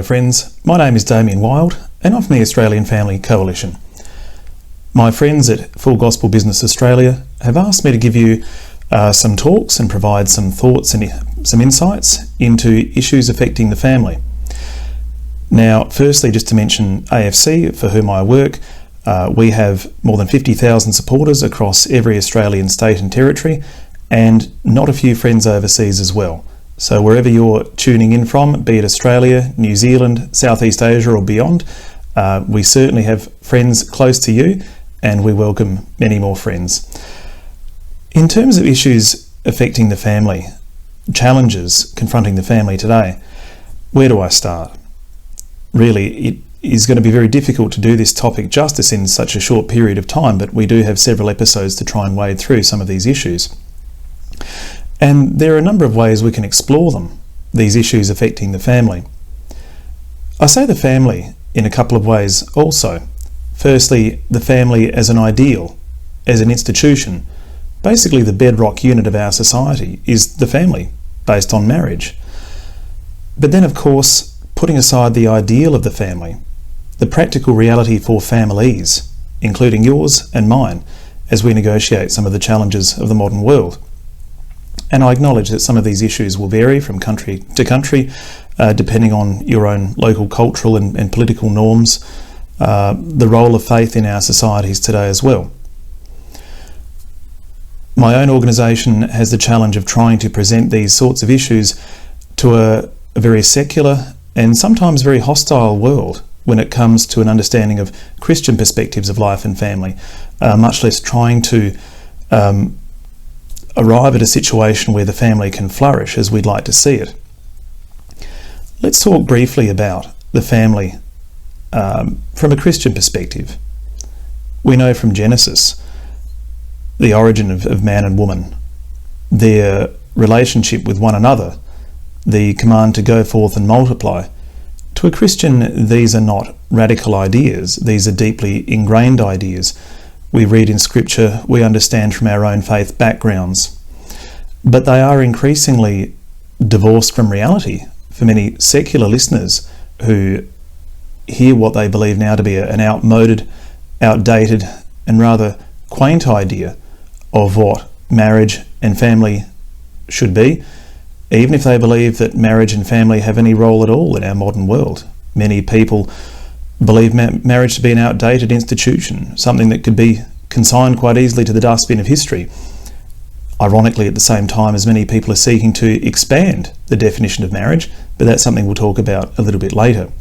friends, my name is Damian Wyld and I'm from the Australian Family Coalition. My friends at Full Gospel Business Australia have asked me to give you some talks and provide some thoughts and some insights into issues affecting the family. Now, firstly, just to mention AFC, for whom I work, we have more than 50,000 supporters across every Australian state and territory, and not a few friends overseas as well. So wherever you're tuning in from, be it Australia, New Zealand, Southeast Asia or beyond, we certainly have friends close to you and we welcome many more friends. In terms of issues affecting the family, challenges confronting the family today, where do I start? Really, it is going to be very difficult to do this topic justice in such a short period of time, but we do have several episodes to try and wade through some of these issues. And there are a number of ways we can explore them, these issues affecting the family. I say the family in a couple of ways also. Firstly, the family as an ideal, as an institution. Basically, the bedrock unit of our society is the family, based on marriage. But then, of course, putting aside the ideal of the family, the practical reality for families, including yours and mine, as we negotiate some of the challenges of the modern world. And I acknowledge that some of these issues will vary from country to country, depending on your own local cultural and political norms, the role of faith in our societies today as well. My own organisation has the challenge of trying to present these sorts of issues to a very secular and sometimes very hostile world when it comes to an understanding of Christian perspectives of life and family, much less trying to arrive at a situation where the family can flourish as we'd like to see it. Let's talk briefly about the family from a Christian perspective. We know from Genesis the origin of man and woman, their relationship with one another, the command to go forth and multiply. To a Christian, these are not radical ideas, these are deeply ingrained ideas. We read in Scripture, we understand from our own faith backgrounds, but they are increasingly divorced from reality for many secular listeners who hear what they believe now to be an outmoded, outdated, and rather quaint idea of what marriage and family should be, even if they believe that marriage and family have any role at all in our modern world. Many people believe marriage to be an outdated institution, something that could be consigned quite easily to the dustbin of history. Ironically, at the same time as many people are seeking to expand the definition of marriage, but that's something we'll talk about a little bit later.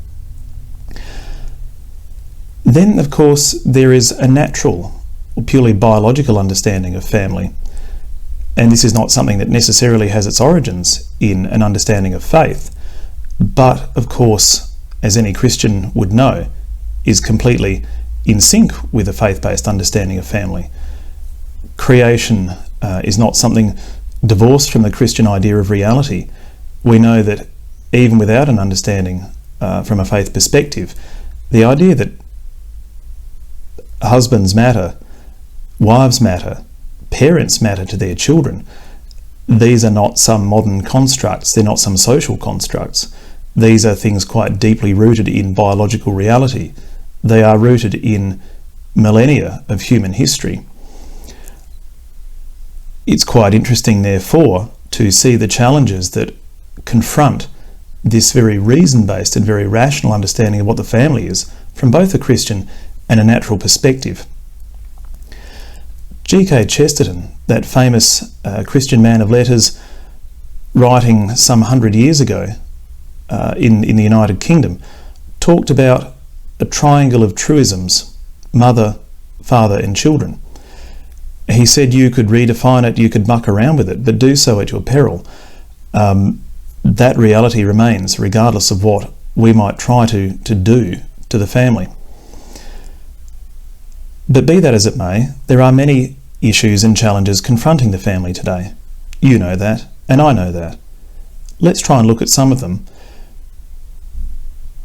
Then, of course, there is a natural or purely biological understanding of family. And this is not something that necessarily has its origins in an understanding of faith, but of course, as any Christian would know, is completely in sync with a faith-based understanding of family. Creation is not something divorced from the Christian idea of reality. We know that even without an understanding from a faith perspective, the idea that husbands matter, wives matter, parents matter to their children, these are not some modern constructs, they're not some social constructs. These are things quite deeply rooted in biological reality. They are rooted in millennia of human history. It's quite interesting, therefore, to see the challenges that confront this very reason-based and very rational understanding of what the family is from both a Christian and a natural perspective. G.K. Chesterton, that famous Christian man of letters, writing some 100 years ago in the United Kingdom, talked about a triangle of truisms: mother, father and children. He said you could redefine it, you could muck around with it, but do so at your peril. That reality remains regardless of what we might try to do to the family. But be that as it may, there are many issues and challenges confronting the family today. You know that, and I know that. Let's try and look at some of them,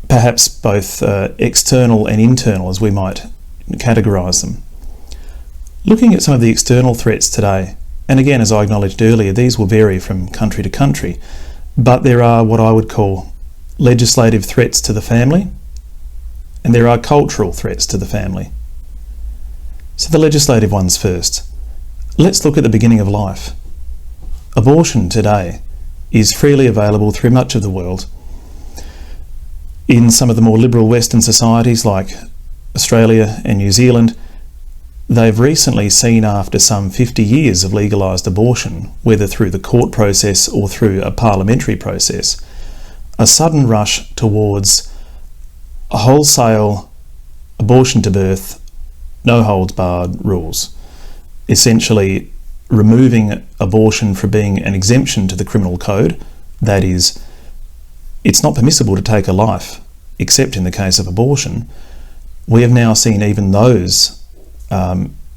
perhaps both external and internal, as we might categorise them. Looking at some of the external threats today, and again, as I acknowledged earlier, these will vary from country to country, but there are what I would call legislative threats to the family, and there are cultural threats to the family. So the legislative ones first. Let's look at the beginning of life. Abortion today is freely available through much of the world. In some of the more liberal Western societies like Australia and New Zealand, they've recently seen, after some 50 years of legalised abortion, whether through the court process or through a parliamentary process, a sudden rush towards a wholesale abortion to birth, no holds barred rules, essentially removing abortion from being an exemption to the criminal code. That is, it's not permissible to take a life except in the case of abortion. We have now seen even those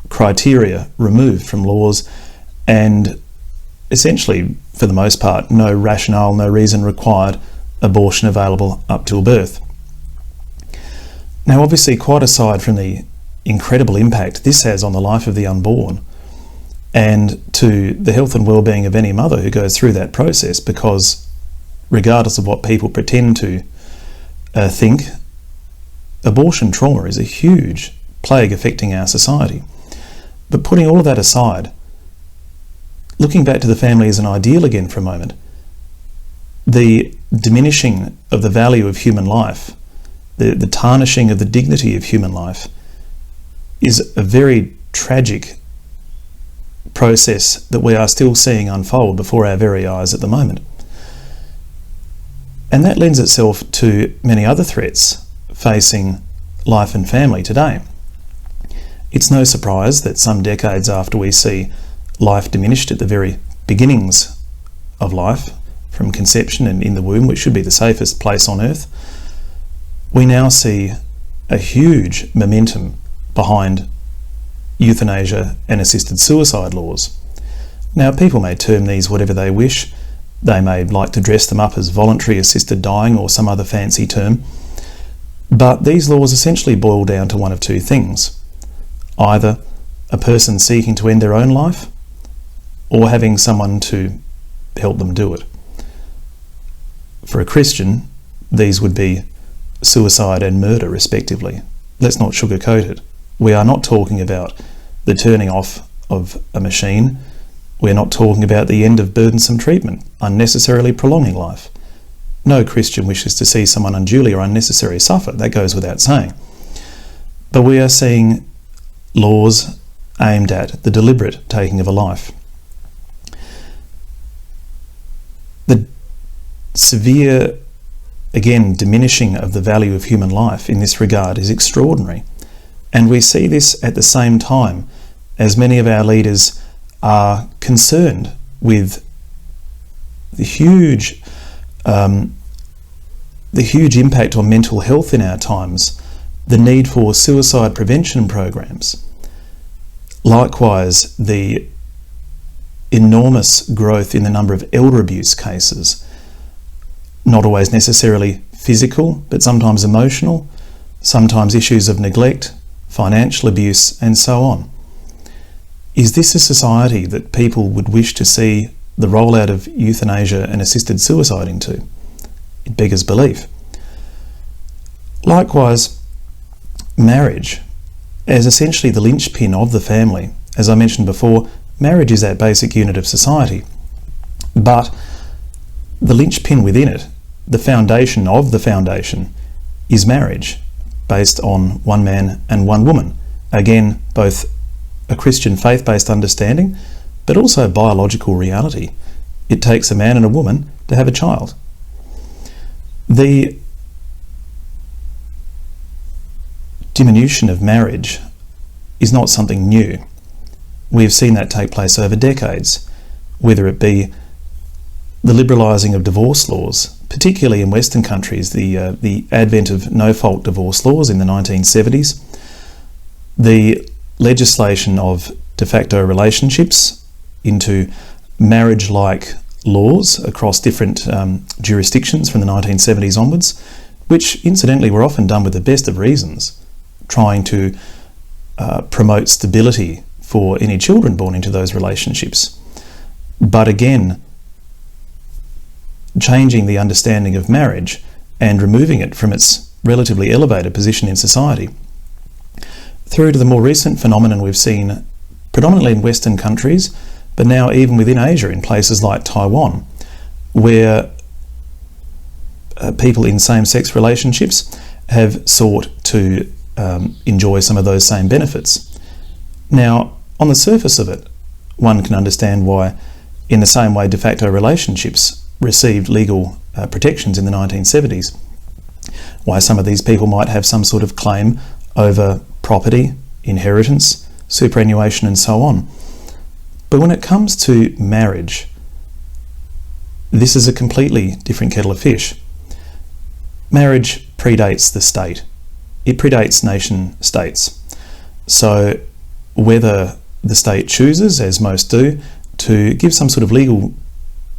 criteria removed from laws, and essentially, for the most part, no rationale, no reason required, abortion available up till birth. Now, obviously, quite aside from the incredible impact this has on the life of the unborn and to the health and well-being of any mother who goes through that process, because regardless of what people pretend to think, abortion trauma is a huge plague affecting our society. But putting all of that aside, looking back to the family as an ideal again for a moment, the diminishing of the value of human life, the tarnishing of the dignity of human life, is a very tragic process that we are still seeing unfold before our very eyes at the moment. And that lends itself to many other threats facing life and family today. It's no surprise that some decades after we see life diminished at the very beginnings of life, from conception and in the womb, which should be the safest place on earth, we now see a huge momentum behind euthanasia and assisted suicide laws. Now, people may term these whatever they wish. They may like to dress them up as voluntary assisted dying or some other fancy term. But these laws essentially boil down to one of two things: either a person seeking to end their own life, or having someone to help them do it. For a Christian, these would be suicide and murder, respectively. Let's not sugarcoat it. We are not talking about the turning off of a machine. We're not talking about the end of burdensome treatment, unnecessarily prolonging life. No Christian wishes to see someone unduly or unnecessarily suffer. That goes without saying. But we are seeing laws aimed at the deliberate taking of a life. The severe, again, diminishing of the value of human life in this regard is extraordinary. And we see this at the same time as many of our leaders are concerned with the huge impact on mental health in our times, the need for suicide prevention programs. Likewise, the enormous growth in the number of elder abuse cases, not always necessarily physical, but sometimes emotional, sometimes issues of neglect, financial abuse, and so on. Is this a society that people would wish to see the rollout of euthanasia and assisted suicide into? It beggars belief. Likewise, marriage, as essentially the linchpin of the family. As I mentioned before, marriage is that basic unit of society. But the linchpin within it, the foundation of the foundation, is marriage, based on one man and one woman. Again, both a Christian faith-based understanding, but also biological reality. It takes a man and a woman to have a child. The diminution of marriage is not something new. We have seen that take place over decades, whether it be the liberalising of divorce laws, particularly in Western countries, the advent of no-fault divorce laws in the 1970s, the legislation of de facto relationships into marriage-like laws across different jurisdictions from the 1970s onwards, which incidentally were often done with the best of reasons, trying to promote stability for any children born into those relationships. But again, changing the understanding of marriage and removing it from its relatively elevated position in society, through to the more recent phenomenon we've seen predominantly in Western countries, but now even within Asia in places like Taiwan, where people in same-sex relationships have sought to enjoy some of those same benefits. Now, on the surface of it, one can understand why, in the same way de facto relationships received legal protections in the 1970s, why some of these people might have some sort of claim over property, inheritance, superannuation and so on. But when it comes to marriage, this is a completely different kettle of fish. Marriage predates the state. It predates nation states. So whether the state chooses, as most do, to give some sort of legal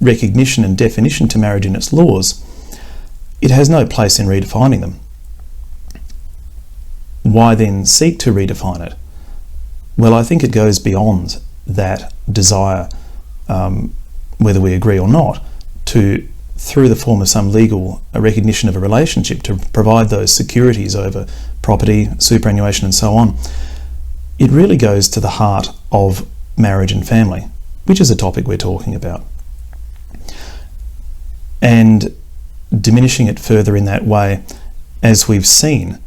recognition and definition to marriage in its laws, it has no place in redefining them. Why then seek to redefine it? Well, I think it goes beyond that desire, whether we agree or not, to, through the form of some legal recognition of a relationship, to provide those securities over property, superannuation and so on. It really goes to the heart of marriage and family, which is a topic we're talking about. And diminishing it further in that way, as we've seen,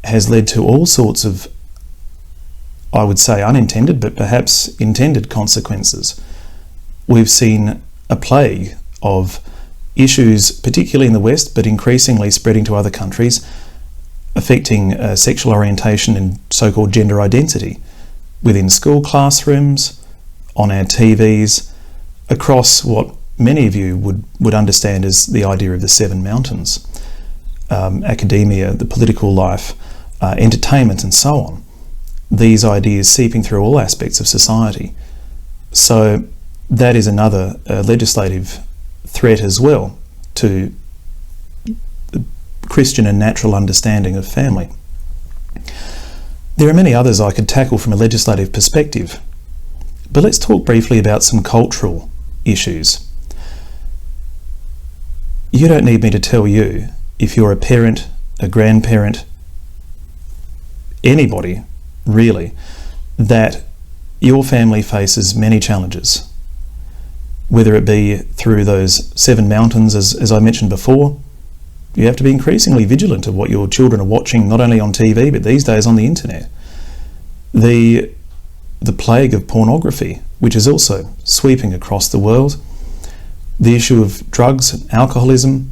has led to all sorts of, I would say, unintended but perhaps intended consequences. We've seen a plague of issues, particularly in the West, but increasingly spreading to other countries, affecting sexual orientation and so-called gender identity within school classrooms, on our TVs, across what many of you would understand as the idea of the seven mountains, academia, the political life, entertainment and so on. These ideas seeping through all aspects of society. So that is another legislative threat as well to the Christian and natural understanding of family. There are many others I could tackle from a legislative perspective, but let's talk briefly about some cultural issues. You don't need me to tell you, if you're a parent, a grandparent, anybody really, that your family faces many challenges, whether it be through those seven mountains, as I mentioned before. You have to be increasingly vigilant of what your children are watching, not only on TV, but these days on the internet. The plague of pornography, which is also sweeping across the world. The issue of drugs and alcoholism.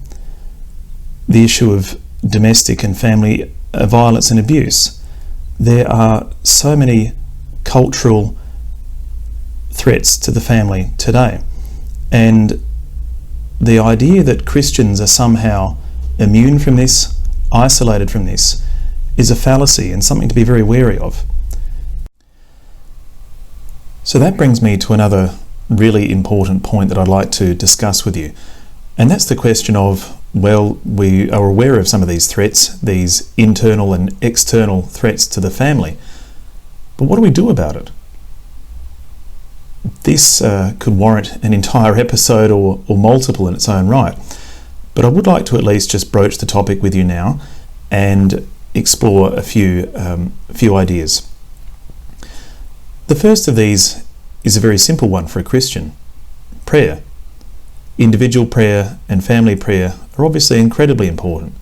The issue of domestic and family violence and abuse. There are so many cultural threats to the family today. And the idea that Christians are somehow immune from this, isolated from this, is a fallacy and something to be very wary of. So that brings me to another really important point that I'd like to discuss with you. And that's the question of, well, we are aware of some of these threats, these internal and external threats to the family, but what do we do about it? This could warrant an entire episode or multiple in its own right, but I would like to at least just broach the topic with you now and explore a few ideas. The first of these is a very simple one for a Christian: prayer. Individual prayer and family prayer are obviously incredibly important.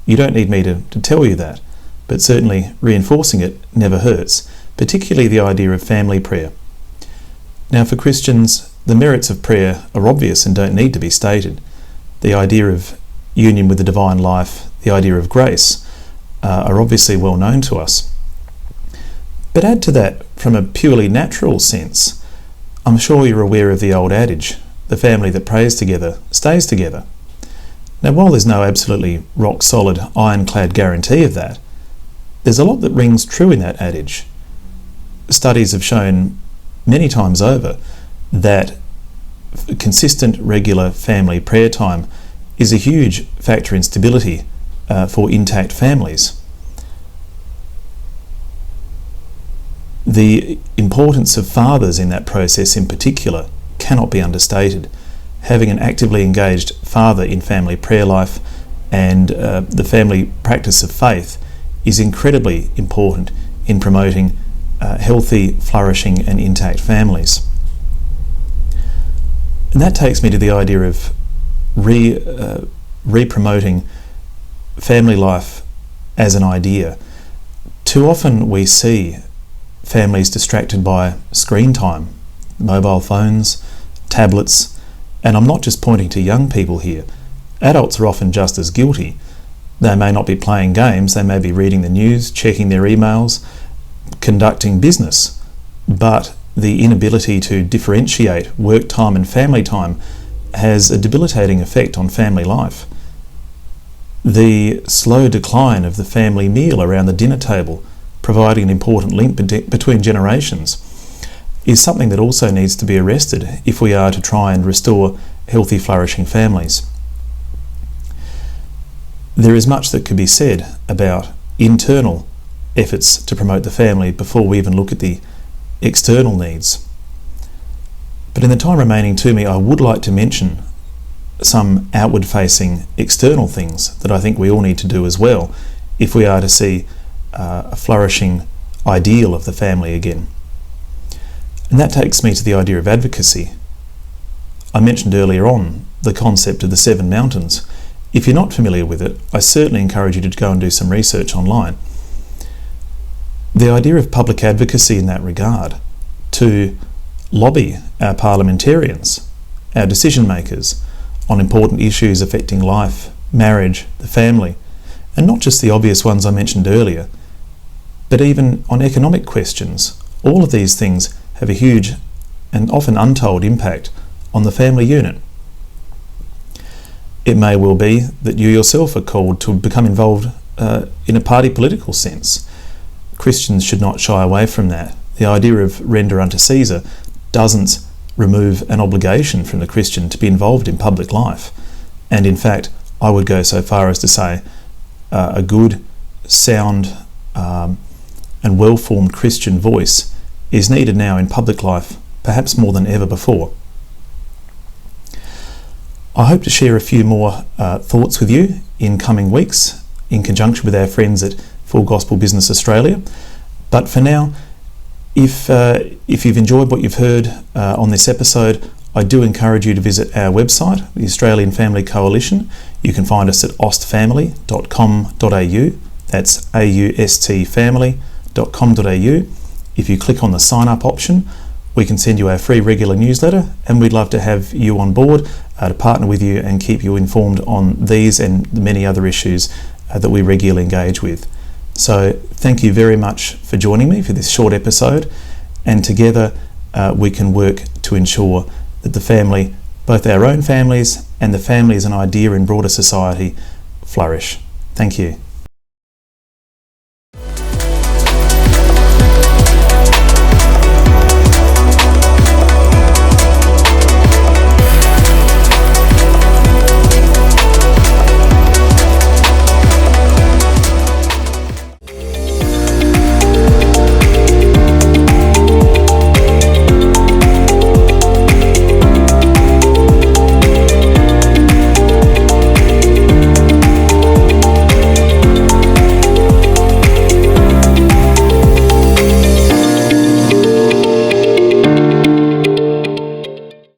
You don't need me to tell you that, but certainly reinforcing it never hurts, particularly the idea of family prayer. Now, for Christians, the merits of prayer are obvious and don't need to be stated. The idea of union with the divine life, the idea of grace, are obviously well known to us. But add to that, from a purely natural sense, I'm sure you're aware of the old adage, the family that prays together stays together. Now, while there's no absolutely rock-solid, ironclad guarantee of that, there's a lot that rings true in that adage. Studies have shown many times over that consistent, regular family prayer time is a huge factor in stability for intact families. The importance of fathers in that process in particular cannot be understated. Having an actively engaged father in family prayer life and the family practice of faith is incredibly important in promoting healthy, flourishing and intact families. And that takes me to the idea of re-promoting family life as an idea. Too often we see families distracted by screen time, mobile phones, tablets, and I'm not just pointing to young people here. Adults are often just as guilty. They may not be playing games, they may be reading the news, checking their emails, conducting business, but the inability to differentiate work time and family time has a debilitating effect on family life. The slow decline of the family meal around the dinner table, providing an important link between generations, is something that also needs to be arrested if we are to try and restore healthy, flourishing families. There is much that could be said about internal efforts to promote the family before we even look at the external needs. But in the time remaining to me, I would like to mention some outward-facing external things that I think we all need to do as well if we are to see a flourishing ideal of the family again. And that takes me to the idea of advocacy. I mentioned earlier on the concept of the 7 mountains. If you're not familiar with it, I certainly encourage you to go and do some research online. The idea of public advocacy in that regard, to lobby our parliamentarians, our decision makers, on important issues affecting life, marriage, the family, and not just the obvious ones I mentioned earlier, but even on economic questions. All of these things have a huge and often untold impact on the family unit. It may well be that you yourself are called to become involved in a party political sense. Christians should not shy away from that. The idea of render unto Caesar doesn't remove an obligation from the Christian to be involved in public life. And in fact, I would go so far as to say a good, sound and well-formed Christian voice is needed now in public life, perhaps more than ever before. I hope to share a few more thoughts with you in coming weeks in conjunction with our friends at Full Gospel Business Australia. But for now, if you've enjoyed what you've heard on this episode, I do encourage you to visit our website, the Australian Family Coalition. You can find us at austfamily.com.au. That's austfamily.com.au. If you click on the sign up option, we can send you our free regular newsletter, and we'd love to have you on board to partner with you and keep you informed on these and the many other issues that we regularly engage with. So thank you very much for joining me for this short episode, and together we can work to ensure that the family, both our own families and the family as an idea in broader society, flourish. Thank you.